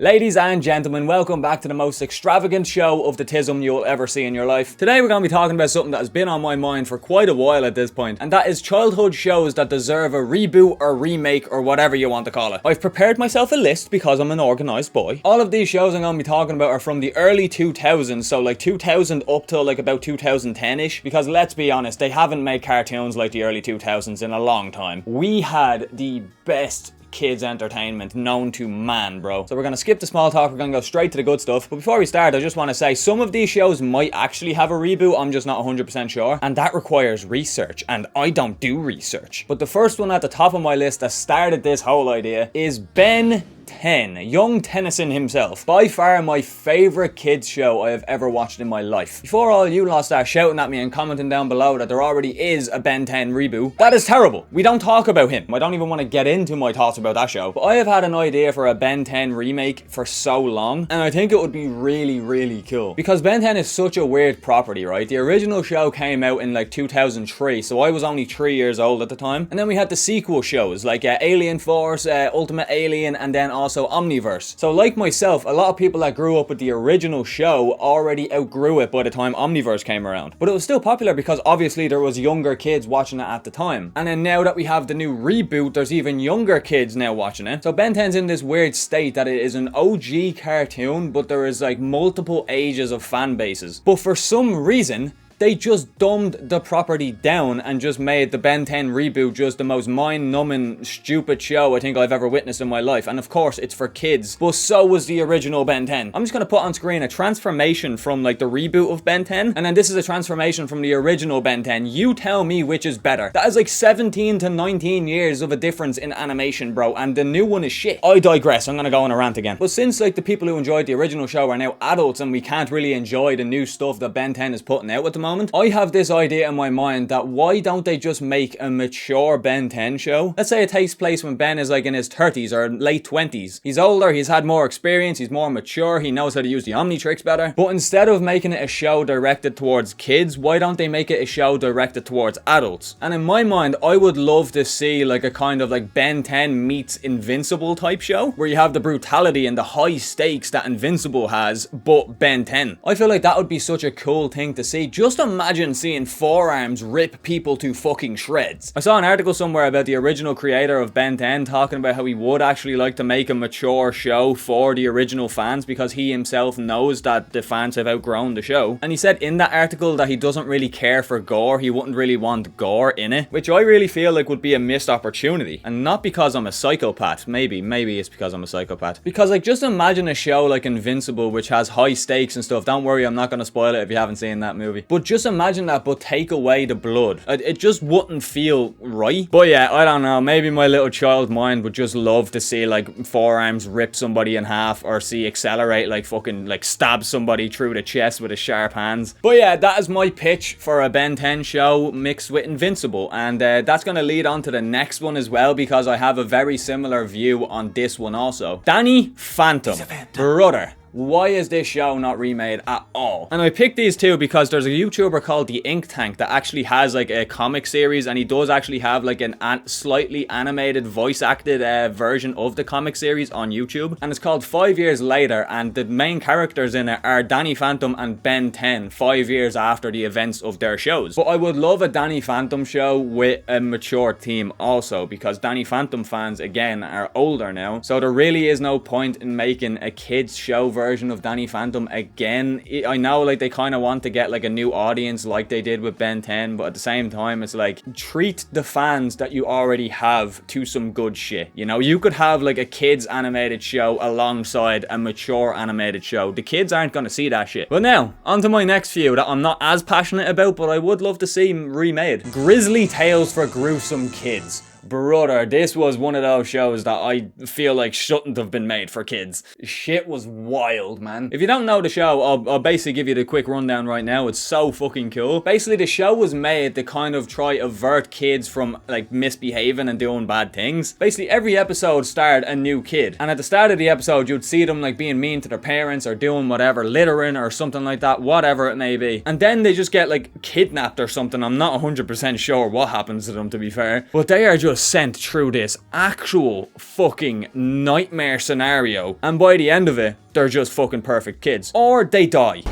Ladies and gentlemen, welcome back to the most extravagant show of the tism you'll ever see in your life. Today we're going to be talking about something that has been on my mind for quite a while at this point, and that is childhood shows that deserve a reboot or remake or whatever you want to call it. I've prepared myself a list because I'm an organised boy. All of these shows I'm going to be talking about are from the early 2000s, so like 2000 up till like about 2010-ish, because let's be honest, they haven't made cartoons like the early 2000s in a long time. We had the best kids entertainment known to man, bro. So we're gonna skip the small talk, we're gonna go straight to the good stuff. But before we start, I just want to say some of these shows might actually have a reboot, I'm just not 100% sure, and that requires research, and I don't do research. But the first one at the top of my list that started this whole idea is BenTen. Young Tennyson himself. By far my favourite kids show I have ever watched in my life. Before all you lot start shouting at me and commenting down below that there already is a BenTen reboot, that is terrible. We don't talk about him. I don't even want to get into my thoughts about that show. But I have had an idea for a BenTen remake for so long, and I think it would be really cool. Because BenTen is such a weird property, right? The original show came out in like 2003, so I was only 3 years old at the time. And then we had the sequel shows like Alien Force, Ultimate Alien, and then also Omniverse. So like myself, a lot of people that grew up with the original show already outgrew it by the time Omniverse came around. But it was still popular because obviously there was younger kids watching it at the time. And then now that we have the new reboot, there's even younger kids now watching it. So BenTen's in this weird state that it is an OG cartoon, but there is like multiple ages of fan bases. But for some reason, they just dumbed the property down and just made the BenTen reboot just the most mind-numbing, stupid show I think I've ever witnessed in my life. And of course, it's for kids, but so was the original BenTen. I'm just gonna put on screen a transformation from like the reboot of BenTen, and then this is a transformation from the original BenTen. You tell me which is better. That is like 17 to 19 years of a difference in animation, bro, and the new one is shit. I digress, I'm gonna go on a rant again. But since like the people who enjoyed the original show are now adults and we can't really enjoy the new stuff that BenTen is putting out at the moment, I have this idea in my mind that why don't they just make a mature BenTen show? Let's say it takes place when Ben is like in his 30s or late 20s. He's older, he's had more experience, he's more mature, he knows how to use the Omnitrix better. But instead of making it a show directed towards kids, why don't they make it a show directed towards adults? And in my mind, I would love to see like a kind of like BenTen meets Invincible type show, where you have the brutality and the high stakes that Invincible has, but BenTen. I feel like that would be such a cool thing to see. Just imagine seeing forearms rip people to fucking shreds. I saw an article somewhere about the original creator of BenTen talking about how he would actually like to make a mature show for the original fans because he himself knows that the fans have outgrown the show. And he said in that article that he doesn't really care for gore, he wouldn't really want gore in it, which I really feel like would be a missed opportunity. And not because I'm a psychopath, maybe it's because I'm a psychopath. Because like just imagine a show like Invincible which has high stakes and stuff. Don't worry, I'm not going to spoil it if you haven't seen that movie. But just imagine that, but take away the blood. It just wouldn't feel right. But yeah, I don't know, maybe my little child mind would just love to see like forearms rip somebody in half, or see Accelerate like fucking like stab somebody through the chest with his sharp hands. But yeah, that is my pitch for a BenTen show mixed with Invincible, and that's gonna lead on to the next one as well, because I have a very similar view on this one also. Danny Phantom. Brother, why is this show not remade at all? And I picked these two because there's a YouTuber called The Ink Tank that actually has like a comic series, and he does actually have like an slightly animated voice acted version of the comic series on YouTube, and it's called 5 Years Later, and the main characters in it are Danny Phantom and BenTen 5 years after the events of their shows. But I would love a Danny Phantom show with a mature theme also, because Danny Phantom fans again are older now, so there really is no point in making a kids show version of Danny Phantom again. I know like they kind of want to get like a new audience like they did with BenTen, but at the same time it's like treat the fans that you already have to some good shit. You know, you could have like a kids animated show alongside a mature animated show. The kids aren't gonna see that shit. But now on to my next few that I'm not as passionate about, but I would love to see remade. Grizzly Tales for Gruesome Kids. Brother, this was one of those shows that I feel like shouldn't have been made for kids. Shit was wild, man. If you don't know the show, I'll basically give you the quick rundown right now. It's so fucking cool. Basically, the show was made to kind of try avert kids from like misbehaving and doing bad things. Basically, every episode starred a new kid, and at the start of the episode, you'd see them like being mean to their parents or doing whatever, littering or something like that, whatever it may be. And then they just get like kidnapped or something. I'm not 100% sure what happens to them, to be fair, but they are just just sent through this actual fucking nightmare scenario, and by the end of it, they're just fucking perfect kids. Or they die.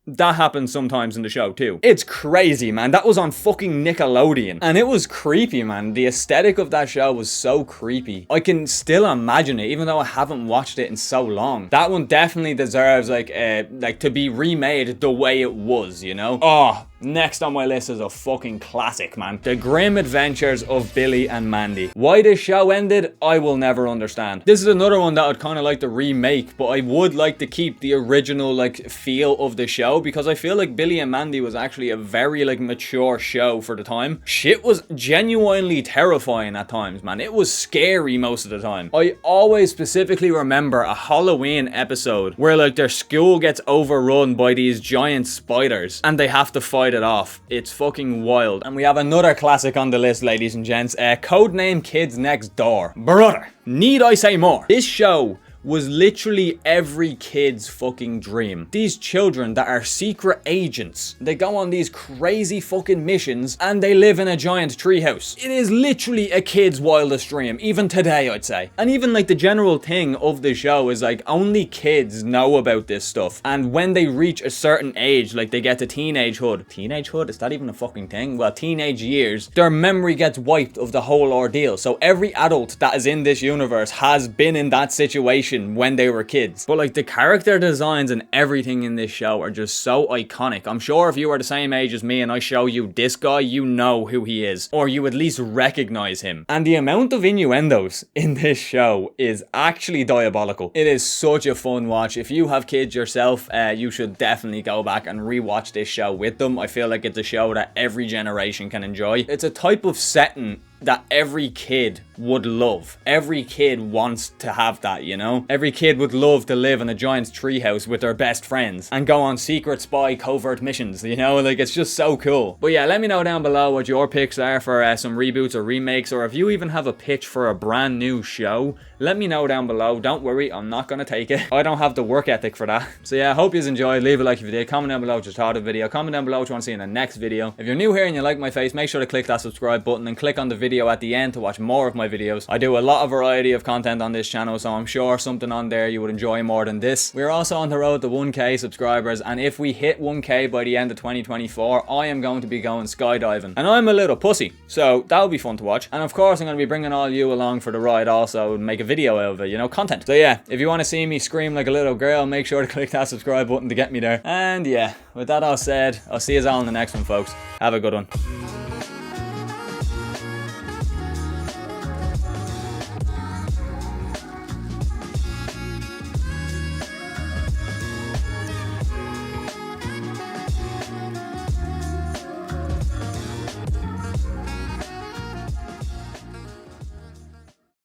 That happens sometimes in the show too. It's crazy, man. That was on fucking Nickelodeon. And it was creepy, man. The aesthetic of that show was so creepy. I can still imagine it, even though I haven't watched it in so long. That one definitely deserves like to be remade the way it was, you know? Oh, next on my list is a fucking classic, man. The Grim Adventures of Billy and Mandy. Why this show ended, I will never understand. This is another one that I'd kind of like to remake, but I would like to keep the original like feel of the show, because I feel like Billy and Mandy was actually a very like mature show for the time. Shit was genuinely terrifying at times, man. It was scary most of the time. I always specifically remember a Halloween episode where like their school gets overrun by these giant spiders and they have to fight it off. It's fucking wild. And we have another classic on the list, ladies and gents. Codename Kids Next Door. Brother, need I say more? This show was literally every kid's fucking dream. These children that are secret agents, they go on these crazy fucking missions and they live in a giant treehouse. It is literally a kid's wildest dream, even today I'd say. And even like the general thing of the show is like only kids know about this stuff. And when they reach a certain age, like they get to teenagehood. Teenagehood? Is that even a fucking thing? Well, teenage years, their memory gets wiped of the whole ordeal. So every adult that is in this universe has been in that situation when they were kids. But like the character designs and everything in this show are just so iconic. I'm sure if you are the same age as me and I show you this guy, you know who he is, or you at least recognize him. And the amount of innuendos in this show is actually diabolical. It is such a fun watch. If you have kids yourself, you should definitely go back and rewatch this show with them. I feel like it's a show that every generation can enjoy. It's a type of setting that every kid would love. Every kid wants to have that, you know? Every kid would love to live in a giant treehouse with their best friends and go on secret spy covert missions, you know? Like, it's just so cool. But yeah, let me know down below what your picks are for some reboots or remakes, or if you even have a pitch for a brand new show, let me know down below. Don't worry, I'm not gonna take it. I don't have the work ethic for that. So yeah, I hope you enjoyed. Leave a like if you did. Comment down below what you thought of the video. Comment down below what you want to see in the next video. If you're new here and you like my face, make sure to click that subscribe button and click on the video at the end to watch more of my videos. I do a lot of variety of content on this channel, so I'm sure something on there you would enjoy more than this. We're also on the road to 1k subscribers, and if we hit 1k by the end of 2024, I am going to be going skydiving. And I'm a little pussy, so that'll be fun to watch. And of course, I'm going to be bringing all you along for the ride also and make a video out of it, you know, content. So yeah, if you want to see me scream like a little girl, make sure to click that subscribe button to get me there. And yeah, with that all said, I'll see you all in the next one, folks. Have a good one.